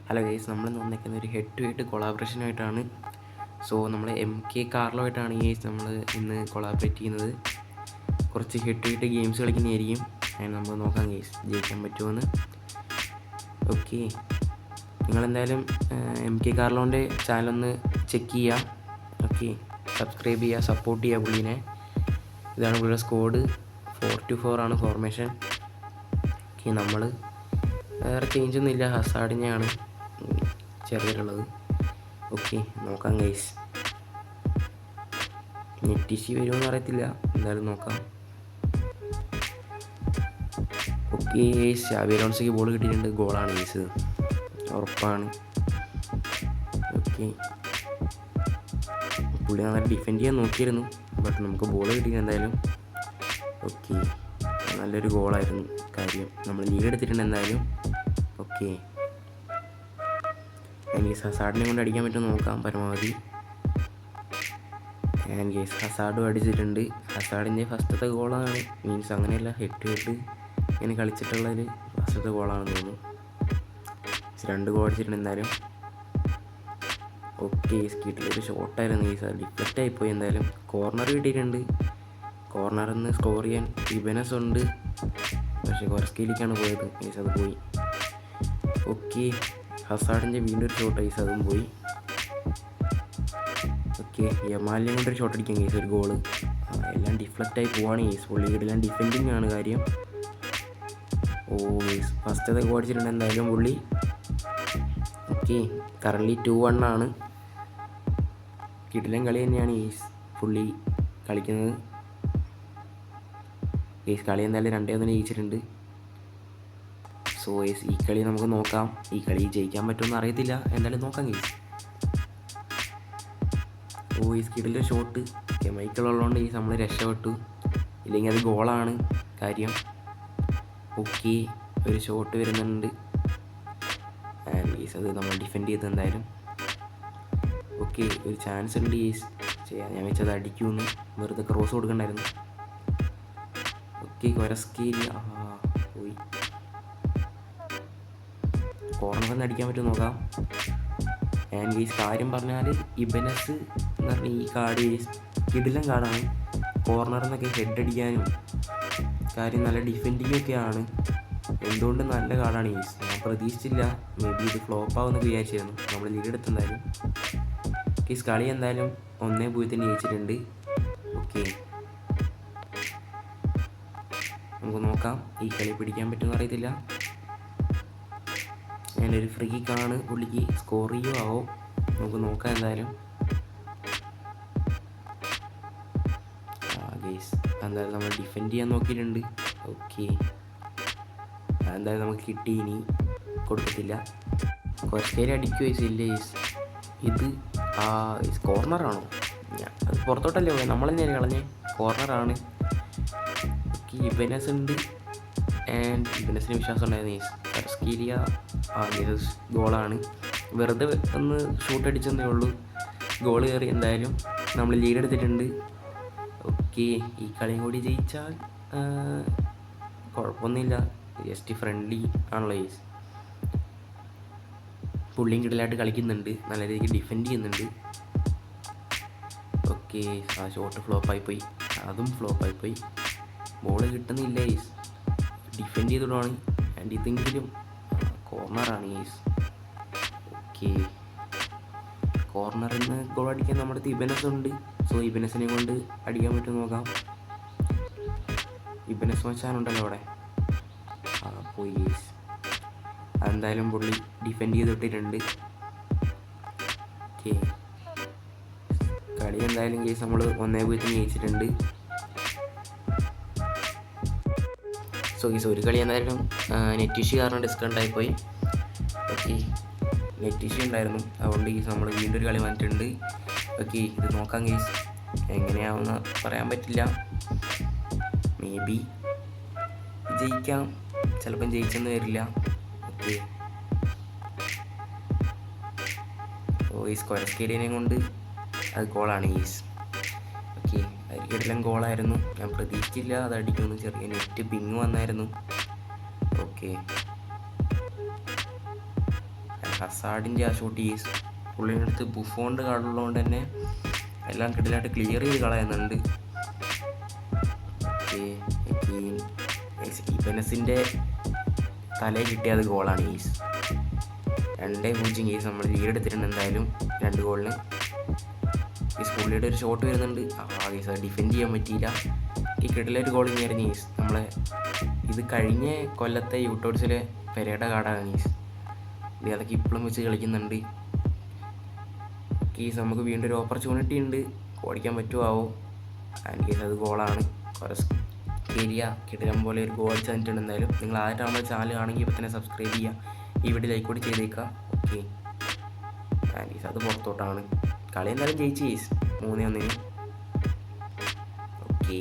Hello guys, നമ്മളിന്ന് വന്നിരിക്കുന്ന ഒരു ഹെഡ് ടു ഹെഡ് കൊളാബറേഷനായിട്ടാണ്. സോ നമ്മൾ MK കാർലോ ആയിട്ടാണ് ഗൈസ് നമ്മൾ ഇന്ന് കൊളാബറേറ്റ് ചെയ്യുന്നത്. കുറച്ച് ഹെഡ് ടു ഹെഡ് ഗെയിംസ് കളിക്കുന്നതായിരിക്കും. അതിന് നമുക്ക് നോക്കാം ഗൈസ് ജയിക്കാൻ പറ്റുമെന്ന്. ഓക്കെ, നിങ്ങളെന്തായാലും MK കാർലോൻ്റെ ചാനലൊന്ന് ചെക്ക് ചെയ്യുക. ഓക്കെ, സബ്സ്ക്രൈബ് ചെയ്യുക, സപ്പോർട്ട് ചെയ്യുക പുള്ളീനെ. ഇതാണ് പുള്ളിയുടെ സ്കോഡ്. 4-4 ആണ് ഫോർമേഷൻ. ഓക്കെ, നമ്മൾ വേറെ ചേഞ്ചൊന്നും ഇല്ല, ഹസാഡിനെയാണ് ചെറിയുള്ളത്. ഓക്കെ, നോക്കാം ഗൈസ്. നെറ്റ് ഇഷ്യൂ വരുമെന്ന് അറിയത്തില്ല, എന്തായാലും നോക്കാം. ഓക്കെ ഗൈസ്, ഷാബി അലോൺസോയ്ക്ക് ബോൾ കിട്ടിയിട്ടുണ്ട്. ഗോളാണ് ഗൈസ്, ഉറപ്പാണ്. ഓക്കെ, പുള്ളി നന്നായിട്ട് ഡിഫെൻഡ് ചെയ്യാൻ നോക്കിയിരുന്നു, ബട്ട് നമുക്ക് ബോൾ കിട്ടിയില്ല എന്തായാലും. ഓക്കെ, നല്ലൊരു ഗോളായിരുന്നു. കാര്യം നമ്മൾ ലീഡ് എടുത്തിട്ടുണ്ട് എന്തായാലും. ഓക്കെ, ഗൈസ് ഹസാഡിനെ കൊണ്ട് അടിക്കാൻ പറ്റുമോ നോക്കാം പരമാവധി. ആൻഡ് ഗൈസ് ഹസാഡും അടിച്ചിട്ടുണ്ട്. ഹസാഡിൻ്റെ ഫസ്റ്റത്തെ ഗോളാണ്, മീൻസ് അങ്ങനെയല്ല, ഹെഡ് ടു ഹെഡ് ഇങ്ങനെ കളിച്ചിട്ടുള്ളൊരു ഫസ്റ്റത്തെ ഗോളാണെന്ന് തോന്നുന്നു. 2 ഗോൾ അടിച്ചിട്ടുണ്ട് എന്തായാലും. ഓക്കെ, സ്കീറ്റിലൊരു ഷോട്ടായിരുന്നു ഗൈസ്, ഡിഫ്ലക്റ്റ് ആയിപ്പോയി. എന്തായാലും കോർണർ കിട്ടിയിട്ടുണ്ട്. കോർണറിൽ നിന്ന് സ്കോർ ചെയ്യാൻ ഇബനസ് ഉണ്ട്, പക്ഷേ കൊറസ്കയിലേക്കാണ് പോയത് ഗൈസ്, അത് പോയി. ഓക്കെ, ഹസാഡിൻ്റെ വീണ്ടും ഒരു ഷോട്ട് ഗൈസ്, അതും പോയി. ഓക്കെ, യമാലിനെ കൊണ്ടൊരു ഷോട്ട് അടിക്കാം ഗൈസ്, ഒരു ഗോള്. എല്ലാം ഡിഫ്ലക്റ്റായി പോവാണ് ഗൈസ്, പുള്ളിയെല്ലാം ഡിഫെൻഡിങ് ആണ് കാര്യം. ഓ ഗൈസ്, ഫസ്റ്റത്തെ ഗോൾ അടിച്ചിട്ടുണ്ട് എന്തായാലും പുള്ളി. ഓക്കെ, കറൻറ്റ്ലി 2-1 ആണ്. കിടിലൻ കളി തന്നെയാണ് ഗൈസ് പുള്ളി കളിക്കുന്നത്. ഗൈസ് കളി എന്തായാലും 2-1 ജയിച്ചിട്ടുണ്ട്. സോ ഗൈസ് ഈ കളി നമുക്ക് നോക്കാം. ഈ കളി ജയിക്കാൻ പറ്റുമെന്ന് അറിയത്തില്ല, എന്തായാലും നോക്കാം ഗൈസ്. ഓ ഈ സ്കിഡിലെ ഷോട്ട് കെമിക്കൽ ഉള്ളതുകൊണ്ട് ഈ നമ്മൾ രക്ഷപ്പെട്ടു, ഇല്ലെങ്കിൽ അത് ഗോളാണ് കാര്യം. ഓക്കെ, ഒരു ഷോട്ട് വരുന്നുണ്ട്. ഗീസ് അത് നമ്മൾ ഡിഫെൻഡ് ചെയ്ത് എന്തായാലും. ഓക്കെ, ഒരു ചാൻസ് ഉണ്ട് ഗീസ് ചെയ്യാൻ. ഞാൻ വെച്ചത് അടിക്കുമെന്ന്, വെറുതെ ക്രോസ് കൊടുക്കണ്ടായിരുന്നു. ഓക്കെ, കൊരസ്കേരി പോയി. കോർണറിൽ നിന്ന് അടിക്കാൻ പറ്റുമോ നോക്കാം. ആൻഡ് ഗീസ് കാര്യം പറഞ്ഞാൽ ഇബനസ് എന്ന് പറഞ്ഞാൽ ഈ കാർഡ് കിടിലൻ കാർഡാണ്. കോർണറിൽ നിന്നൊക്കെ ഹെഡ് അടിക്കാനും കാര്യം നല്ല ഡിഫെൻഡിങ്ങും ഒക്കെയാണ്. എന്തുകൊണ്ട് നല്ല കാർഡാണ് ഗീസ്. ഞാൻ പ്രതീക്ഷിച്ചില്ല, മേ ബി ഇത് ഫ്ലോപ്പ് ആവുമെന്ന് വിചാരിച്ചിരുന്നു. നമ്മൾ ലീഡ് എടുത്തെന്തായാലും. ഗീസ് കളി എന്തായാലും 1-0 ജയിച്ചിട്ടുണ്ട്. ഓക്കെ, നമുക്ക് നോക്കാം ഈ കളി പിടിക്കാൻ പറ്റുമെന്ന് അറിയത്തില്ല. ഞാനൊരു ഫ്രീ കിക്കാണ്, പുള്ളിക്ക് സ്കോർ ചെയ്യുമോ ആവോ, നമുക്ക് നോക്കാം എന്തായാലും. ഗൈസ് എന്തായാലും നമ്മൾ ഡിഫെൻഡ് ചെയ്യാൻ നോക്കിയിട്ടുണ്ട്. ഓക്കെ, എന്തായാലും നമുക്ക് കിട്ടി, ഇനി കൊടുക്കത്തില്ല. കുറച്ചേരി അടിക്കുമോ ഇല്ല ഗൈസ്. ഇത് കോർണറാണോ? അത് പുറത്തോട്ടല്ലേ പോയത്, നമ്മൾ തന്നെയാണ് കളഞ്ഞ്. കോർണറാണ്. ഓക്കെ, ഇബനസ് ഉണ്ട്. ആൻഡ് ഇബനസിന് വിശ്വാസം ഉണ്ടായിരുന്നു ഗൈസ്. കർസ്കീലിയ ഗോളാണ്, വെറുതെ ഒന്ന് ഷൂട്ട് അടിച്ചെന്നേ ഉള്ളൂ, ഗോൾ കയറി. എന്തായാലും നമ്മൾ ലീഡ് എടുത്തിട്ടുണ്ട്. ഓക്കെ, ഈ കളിയും കൂടി ജയിച്ചാൽ കുഴപ്പമൊന്നുമില്ല, ജസ്റ്റ് ഫ്രണ്ട്ലി ആണല്ലോ ഗൈസ്. പുള്ളിയും കിടലായിട്ട് കളിക്കുന്നുണ്ട്, നല്ല രീതിക്ക് ഡിഫെൻഡ് ചെയ്യുന്നുണ്ട്. ഓക്കെ, ആ ഷോട്ട് ഫ്ലോപ്പായിപ്പോയി, അതും ഫ്ലോപ്പായിപ്പോയി. ബോൾ കിട്ടുന്നില്ല ഗൈസ്, ഡിഫെൻഡ് ചെയ്തിടുവാണ്. ആൻഡ് ഇതെങ്കിലും കോർണറാണ് ഗൈസ്. ഓക്കെ, കോർണറിൽ നിന്ന് ഗോൾ അടിക്കാൻ നമ്മുടെ അടുത്ത് ഇബനസ് ഉണ്ട്. സോ ഇബനസിനെ കൊണ്ട് അടിക്കാൻ പറ്റുമെന്ന് നോക്കാം. ഇബനസ് മച്ചാനുണ്ടല്ലോ അവിടെ, പോയി ഗൈസ്. എന്തായാലും പുള്ളി ഡിഫെൻഡ് ചെയ്തിട്ടിട്ടുണ്ട്. ഓക്കെ, കളി എന്തായാലും ഗൈസ് നമ്മൾ 1-0 ജയിച്ചിട്ടുണ്ട്. സോ ഗൈസ് ഒരു കളി എന്തായാലും നെറ്റ് ഇഷ്യൂ കാരണം ഡിസ്കൗണ്ട് ആയിപ്പോയി. ഓക്കെ, നെറ്റ് ഇഷ്യൂ ഉണ്ടായിരുന്നു, അതുകൊണ്ട് ഗൈസ് നമ്മൾ വീണ്ടും ഒരു കളി വന്നിട്ടുണ്ട്. ഓക്കെ, ഇത് നോക്കാം ഗൈസ്, എങ്ങനെയാവുമെന്ന് പറയാൻ പറ്റില്ല. മേ ബി ജയിക്കാം, ചിലപ്പം ജയിച്ചെന്ന് വരില്ല. ഓക്കെ, ഓ ഈ സ്ക്വയർസ്കേലിനെ കൊണ്ട് അത് ഗോളാണ് ഗൈസ്. ഓക്കെ, അരിക്കെല്ലാം ഗോളായിരുന്നു, ഞാൻ പ്രതീക്ഷിച്ചില്ല അത് അടിക്കുമെന്ന്. ചെറിയ നെറ്റ് പിങ് വന്നായിരുന്നു. ഓക്കെ, ഹസാഡിൻ്റെ ആ ഷോട്ട് ഈസ് പുള്ളിൻ്റെ അടുത്ത് ബുഫോണിൻ്റെ കാർഡുള്ളതുകൊണ്ട് തന്നെ എല്ലാം കിടലായിട്ട് ക്ലിയർ ചെയ്ത് കളയുന്നുണ്ട്. ഇബനസിൻ്റെ തലയിൽ കിട്ടിയത് ഗോളാണ് ഈസ്. 2-0 കേസ് നമ്മൾ ലീഡ് എടുത്തിട്ടുണ്ട് എന്തായാലും 2 ഗോളിന്. ഈ പുള്ളിയുടെ ഒരു ഷോട്ട് വരുന്നുണ്ട്. കേസ് അത് ഡിഫെൻഡ് ചെയ്യാൻ പറ്റിയില്ല. ഈ കിടലൊരു ഗോൾ ഇങ്ങനെയായിരുന്നു ഈസ്. നമ്മളെ ഇത് കഴിഞ്ഞ കൊല്ലത്തെ യൂട്ടോഡ്സിലെ പെരയുടെ കാർഡാണ് ഈസ്. ഇത് അതൊക്കെ ഇപ്പോഴും വെച്ച് കളിക്കുന്നുണ്ട്. കേസ് നമുക്ക് വീണ്ടും ഒരു ഓപ്പർച്യൂണിറ്റി ഉണ്ട്, ഓടിക്കാൻ പറ്റുമോ. ആൻഡ് കേസ് അത് ഗോളാണ്. ഏരിയ കിടലം പോലെ ഒരു ഗോൾ തന്നിട്ടുണ്ട്. എന്തായാലും നിങ്ങൾ ആദ്യമായിട്ട് നമ്മുടെ ചാനൽ ആണെങ്കിൽ ഇപ്പോൾ തന്നെ സബ്സ്ക്രൈബ് ചെയ്യുക, ഈ വീഡിയോ ലൈക്ക് കൂടി ചെയ്തേക്കുക. ഓക്കെ, ആൻഡ് കേസ് അത് പുറത്തോട്ടാണ്. കളി എന്തായാലും ജയിച്ച് കേസ് 3-1. ഓക്കെ.